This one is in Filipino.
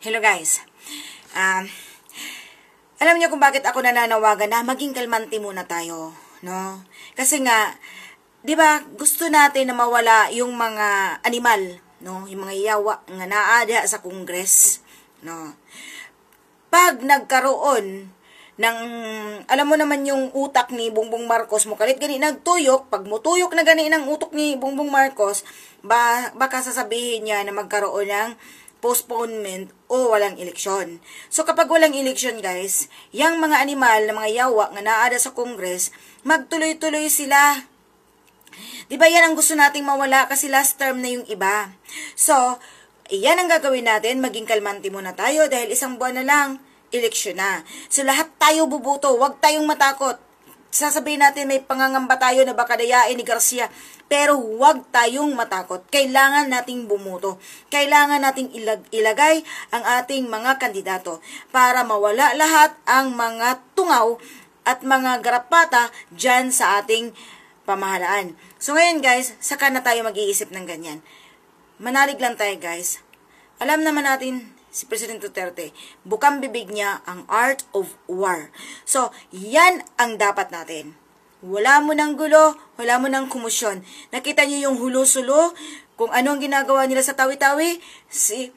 Hello guys. Alam niyo kung bakit ako nananawagan na maging kalmante muna tayo, no? Kasi nga, 'di ba, gusto natin na mawala yung mga animal, no? Yung mga yawa nga naada sa Congress, no? Pag nagkaroon ng, alam mo naman yung utak ni Bongbong Marcos mo, kalit gani nagtuyok, pag mutuyok na gani ng utok ni Bongbong Marcos, baka sasabihin niya na magkaroon ng postponement o walang eleksyon. So kapag walang eleksyon guys, yung mga animal na mga yawa nga naada sa Congress, magtuloy-tuloy sila. Diba yan ang gusto nating mawala kasi last term na yung iba. So, yan ang gagawin natin, maging kalmante muna tayo dahil isang buwan na lang, eleksyon na. So lahat tayo bubuto, wag tayong matakot. Sasabihin natin may pangangamba tayo na baka dayain ni Garcia. Pero huwag tayong matakot. Kailangan nating bumuto. Kailangan nating ilagay ang ating mga kandidato para mawala lahat ang mga tungaw at mga garapata dyan sa ating pamahalaan. So ngayon guys, saka na tayo mag-iisip ng ganyan. Manalig lang tayo guys. Alam naman natin si President Duterte, bukang bibig niya ang art of war. So, yan ang dapat natin. Wala mo ng gulo, wala mo ng kumusyon. Nakita niyo yung hulo-sulo, kung ano ang ginagawa nila sa Tawi-Tawi, si